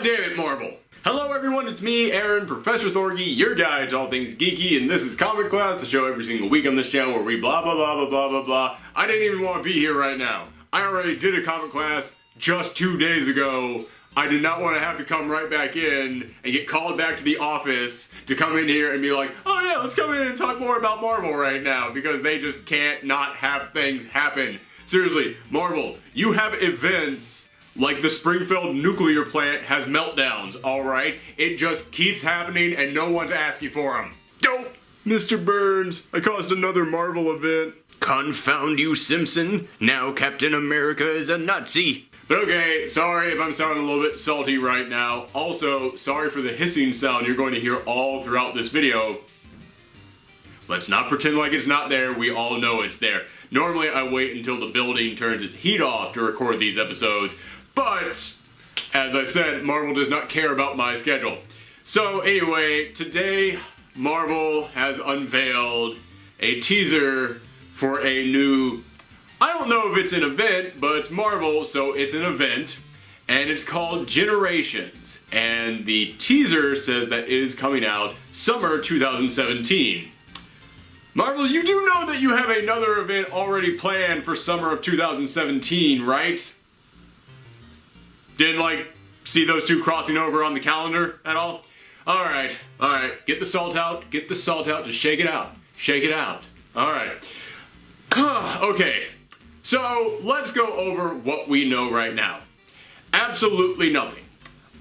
damn it, Marvel! Hello everyone, it's me, Aaron, Professor Thorgy, your guide to all things geeky, and this is Comic Class, the show every single week on this channel where we blah blah blah blah blah blah blah. I didn't even want to be here right now. I already did a Comic Class just 2 days ago. I did not want to have to come right back in and get called back to the office to come in here and be like, oh yeah, let's come in and talk more about Marvel right now, because they just can't not have things happen. Seriously, Marvel, you have events like the Springfield nuclear plant has meltdowns, alright? It just keeps happening and no one's asking for them. Dope! Mr. Burns, I caused another Marvel event. Confound you, Simpson. Now Captain America is a Nazi. But okay, sorry if I'm sounding a little bit salty right now. Also, sorry for the hissing sound you're going to hear all throughout this video. Let's not pretend like it's not there, we all know it's there. Normally I wait until the building turns its heat off to record these episodes, but, as I said, Marvel does not care about my schedule. So anyway, today Marvel has unveiled a teaser for a new, I don't know if it's an event, but it's Marvel, so it's an event, and it's called Generations, and the teaser says that it is coming out summer 2017. Marvel, you do know that you have another event already planned for summer of 2017, right? Didn't, like, see those two crossing over on the calendar at all? Alright, get the salt out, just shake it out, alright. Okay, so let's go over what we know right now. Absolutely nothing.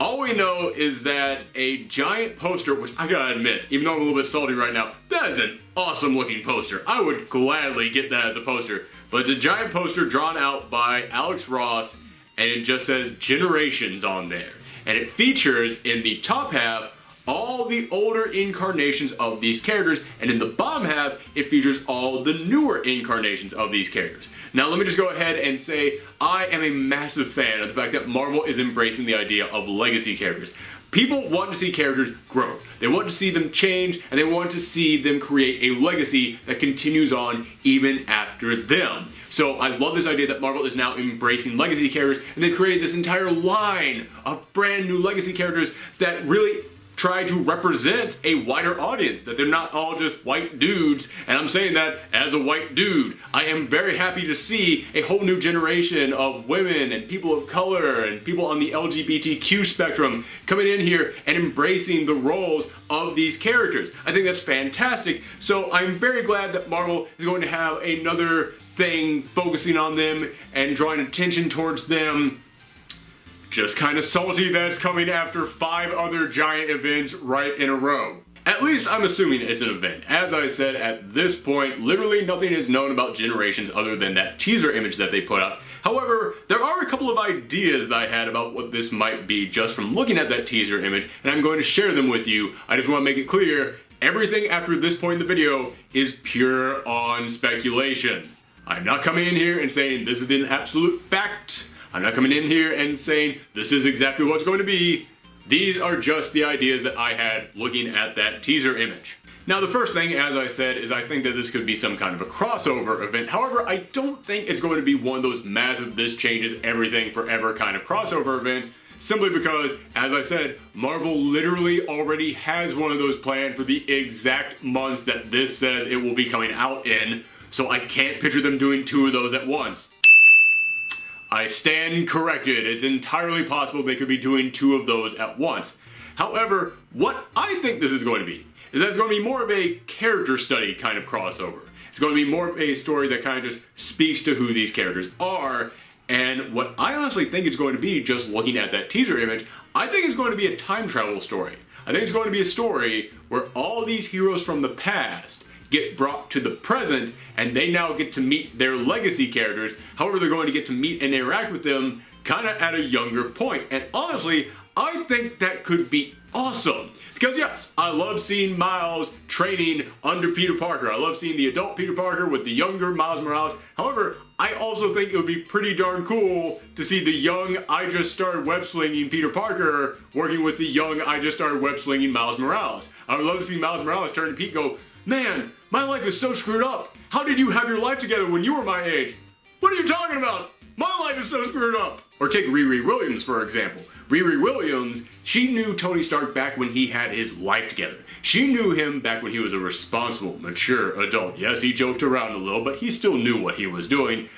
All we know is that a giant poster, which I gotta admit, even though I'm a little bit salty right now, that is an awesome looking poster. I would gladly get that as a poster. But it's a giant poster drawn out by Alex Ross, and it just says Generations on there. And it features, in the top half, all the older incarnations of these characters, and in the bottom half, it features all the newer incarnations of these characters. Now let me just go ahead and say, I am a massive fan of the fact that Marvel is embracing the idea of legacy characters. People want to see characters grow. They want to see them change, and they want to see them create a legacy that continues on even after them. So I love this idea that Marvel is now embracing legacy characters, and they've created this entire line of brand new legacy characters that really try to represent a wider audience, that they're not all just white dudes, and I'm saying that as a white dude. I am very happy to see a whole new generation of women and people of color and people on the LGBTQ spectrum coming in here and embracing the roles of these characters. I think that's fantastic, so I'm very glad that Marvel is going to have another thing focusing on them and drawing attention towards them. Just kind of salty that it's coming after 5 other giant events right in a row. At least I'm assuming it's an event. As I said, at this point, literally nothing is known about Generations other than that teaser image that they put out. However, there are a couple of ideas that I had about what this might be just from looking at that teaser image, and I'm going to share them with you. I just want to make it clear, everything after this point in the video is pure on speculation. I'm not coming in here and saying this is an absolute fact. I'm not coming in here and saying this is exactly what's going to be. These are just the ideas that I had looking at that teaser image. Now the first thing, as I said, is I think that this could be some kind of a crossover event. However, I don't think it's going to be one of those massive this changes everything forever kind of crossover events, simply because, as I said, Marvel literally already has one of those planned for the exact months that this says it will be coming out in, so I can't picture them doing 2 of those at once. I stand corrected. It's entirely possible they could be doing 2 of those at once. However, what I think this is going to be is that it's going to be more of a character study kind of crossover. It's going to be more of a story that kind of just speaks to who these characters are. And what I honestly think it's going to be, just looking at that teaser image, I think it's going to be a time travel story. I think it's going to be a story where all these heroes from the past get brought to the present, and they now get to meet their legacy characters. However, they're going to get to meet and interact with them kind of at a younger point. And honestly, I think that could be awesome. Because yes, I love seeing Miles training under Peter Parker. I love seeing the adult Peter Parker with the younger Miles Morales. However, I also think it would be pretty darn cool to see the young I just started web slinging Peter Parker working with the young I just started web slinging Miles Morales. I would love to see Miles Morales turn to Pete and go, man, my life is so screwed up. How did you have your life together when you were my age? What are you talking about? My life is so screwed up. Or take Riri Williams, for example. Riri Williams, she knew Tony Stark back when he had his life together. She knew him back when he was a responsible, mature adult. Yes, he joked around a little, but he still knew what he was doing.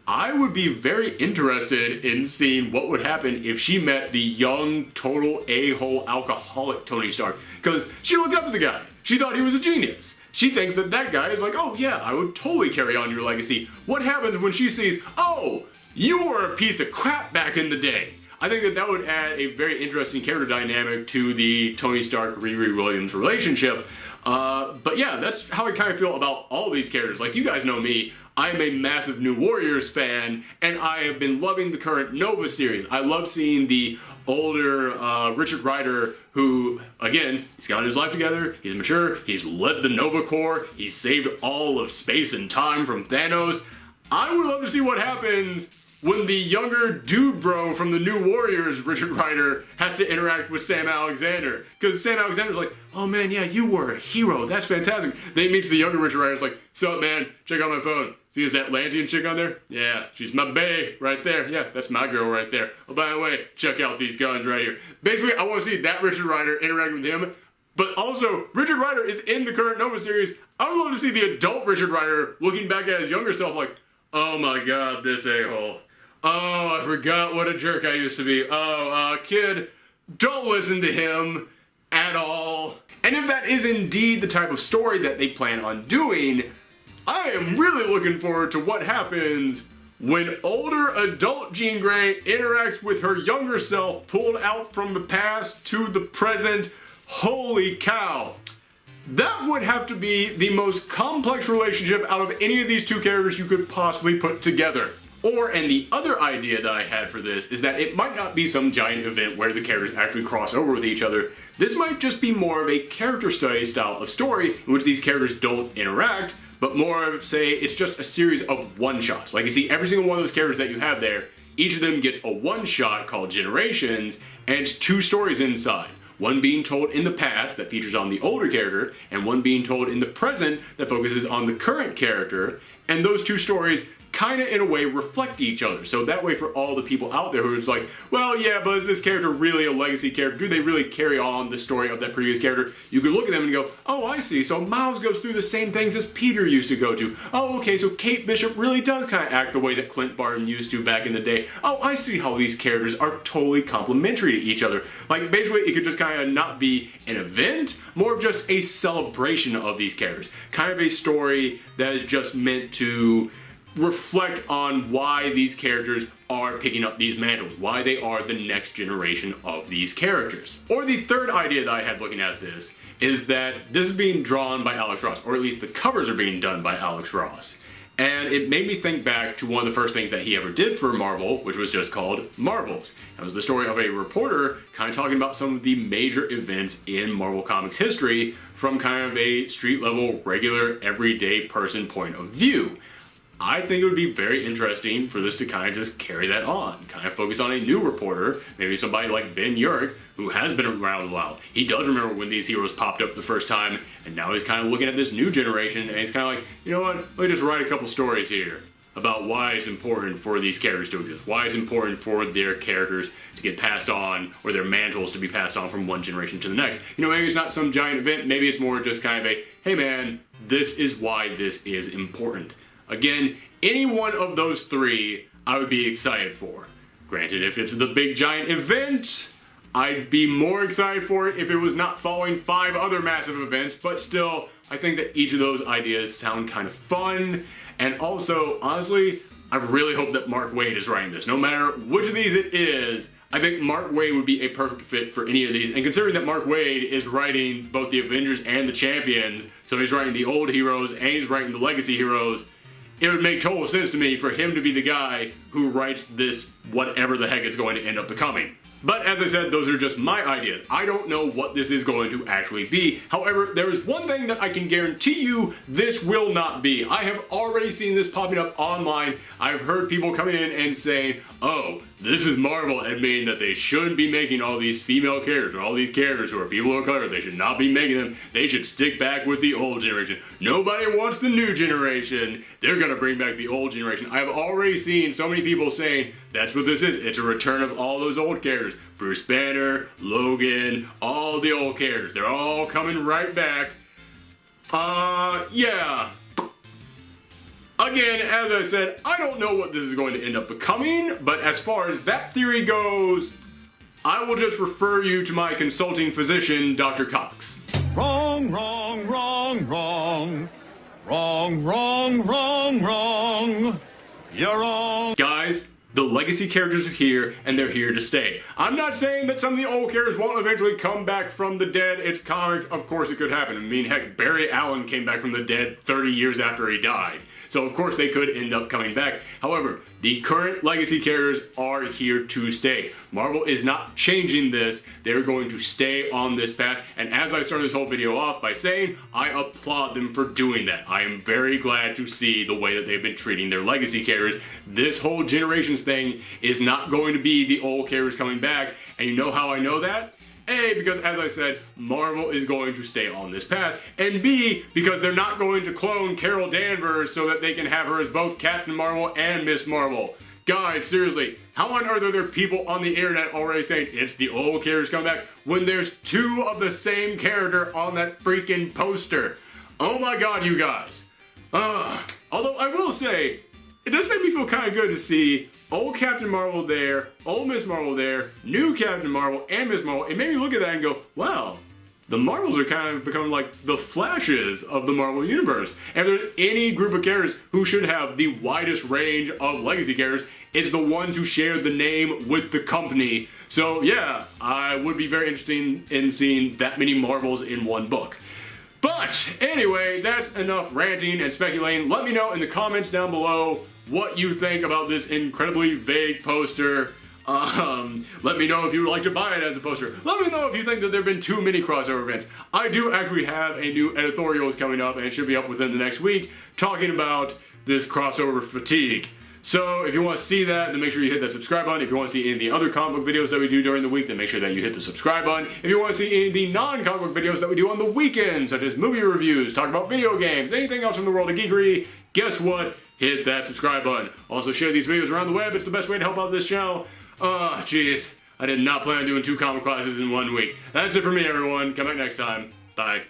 I would be very interested in seeing what would happen if she met the young, total a-hole alcoholic Tony Stark. Because she looked up to the guy. She thought he was a genius. She thinks that that guy is like, oh yeah, I would totally carry on your legacy. What happens when she sees, oh, you were a piece of crap back in the day? I think that that would add a very interesting character dynamic to the Tony Stark-Riri Williams relationship. But yeah, that's how I kind of feel about all these characters. Like, you guys know me, I am a massive New Warriors fan, and I have been loving the current Nova series. I love seeing the older Richard Rider, who, again, he's got his life together, he's mature, he's led the Nova Corps, he's saved all of space and time from Thanos. I would love to see what happens when the younger dude bro from the New Warriors, Richard Rider, has to interact with Sam Alexander. Because Sam Alexander's like, oh man, yeah, you were a hero, that's fantastic. Then he meets the younger Richard Rider's like, sup man, check out my phone. See this Atlantean chick on there? Yeah, she's my bae right there. Yeah, that's my girl right there. Oh, by the way, check out these guns right here. Basically, I want to see that Richard Rider interact with him. But also, Richard Rider is in the current Nova series. I would love to see the adult Richard Rider looking back at his younger self like, oh my god, this a-hole. Oh, I forgot what a jerk I used to be. Oh, kid, don't listen to him at all. And if that is indeed the type of story that they plan on doing, I am really looking forward to what happens when older adult Jean Grey interacts with her younger self pulled out from the past to the present. Holy cow. That would have to be the most complex relationship out of any of these two characters you could possibly put together. And the other idea that I had for this is that it might not be some giant event where the characters actually cross over with each other. This might just be more of a character study style of story in which these characters don't interact, but more of, say, it's just a series of one-shots. Like, you see, every single one of those characters that you have there, each of them gets a one-shot called Generations, and it's two stories inside. One being told in the past that features on the older character, and one being told in the present that focuses on the current character, and those two stories kind of in a way reflect each other. So that way for all the people out there who is like, well, yeah, but is this character really a legacy character? Do they really carry on the story of that previous character? You could look at them and go, oh, I see. So Miles goes through the same things as Peter used to go to. Oh, okay, so Kate Bishop really does kind of act the way that Clint Barton used to back in the day. Oh, I see how these characters are totally complementary to each other. Like, basically, it could just kind of not be an event, more of just a celebration of these characters. Kind of a story that is just meant to reflect on why these characters are picking up these mantles, why they are the next generation of these characters. Or the third idea that I had looking at this is that this is being drawn by Alex Ross, or at least the covers are being done by Alex Ross. And it made me think back to one of the first things that he ever did for Marvel, which was just called Marvels. It was the story of a reporter kind of talking about some of the major events in Marvel Comics history from kind of a street level, regular, everyday person point of view. I think it would be very interesting for this to kind of just carry that on, kind of focus on a new reporter, maybe somebody like Ben Urich, who has been around a while. He does remember when these heroes popped up the first time, and now he's kind of looking at this new generation, and he's kind of like, you know what, let me just write a couple stories here about why it's important for these characters to exist, why it's important for their characters to get passed on, or their mantles to be passed on from one generation to the next. You know, maybe it's not some giant event, maybe it's more just kind of a, hey man, this is why this is important. Again, any one of those three I would be excited for. Granted, if it's the big giant event, I'd be more excited for it if it was not following 5 other massive events, but still, I think that each of those ideas sound kind of fun. And also, honestly, I really hope that Mark Waid is writing this. No matter which of these it is, I think Mark Waid would be a perfect fit for any of these. And considering that Mark Waid is writing both the Avengers and the Champions, so he's writing the old heroes and he's writing the legacy heroes, it would make total sense to me for him to be the guy who writes this whatever the heck it's going to end up becoming. But as I said, those are just my ideas. I don't know what this is going to actually be. However, there is one thing that I can guarantee you this will not be. I have already seen this popping up online. I've heard people coming in and saying, oh, this is Marvel admitting that they shouldn't be making all these female characters, or all these characters who are people of color. They should not be making them. They should stick back with the old generation. Nobody wants the new generation. They're gonna bring back the old generation. I have already seen so many people saying, that's what this is. It's a return of all those old characters. Bruce Banner, Logan, all the old characters. They're all coming right back. Yeah. Again, as I said, I don't know what this is going to end up becoming, but as far as that theory goes, I will just refer you to my consulting physician, Dr. Cox. Wrong, wrong, wrong, wrong. Wrong, wrong, wrong, wrong. You're wrong. Guys, the legacy characters are here, and they're here to stay. I'm not saying that some of the old characters won't eventually come back from the dead. It's comics. Of course it could happen. I mean, heck, Barry Allen came back from the dead 30 years after he died. So of course they could end up coming back. However, the current legacy characters are here to stay. Marvel is not changing this. They're going to stay on this path. And as I started this whole video off by saying, I applaud them for doing that. I am very glad to see the way that they've been treating their legacy characters. This whole generations thing is not going to be the old characters coming back. And you know how I know that? A, because as I said, Marvel is going to stay on this path, and B, because they're not going to clone Carol Danvers so that they can have her as both Captain Marvel and Miss Marvel. Guys, seriously, how on earth are there people on the internet already saying it's the old characters coming back when there's two of the same character on that freaking poster? Oh my god, you guys. Although I will say, it does make me feel kind of good to see old Captain Marvel there, old Miss Marvel there, new Captain Marvel, and Miss Marvel. It made me look at that and go, wow, the Marvels are kind of becoming like the Flashes of the Marvel Universe. And if there's any group of characters who should have the widest range of legacy characters, it's the ones who share the name with the company. So yeah, I would be very interested in seeing that many Marvels in one book. But anyway, that's enough ranting and speculating. Let me know in the comments down below what you think about this incredibly vague poster. Let me know if you would like to buy it as a poster. Let me know if you think that there have been too many crossover events. I do actually have a new editorials coming up, and it should be up within the next week, talking about this crossover fatigue. So if you want to see that, then make sure you hit that subscribe button. If you want to see any of the other comic book videos that we do during the week, then make sure that you hit the subscribe button. If you want to see any of the non-comic book videos that we do on the weekends, such as movie reviews, talk about video games, anything else from the world of geekery, guess what? Hit that subscribe button. Also share these videos around the web. It's the best way to help out this channel. Jeez. I did not plan on doing 2 comic classes in 1 week. That's it for me, everyone. Come back next time. Bye.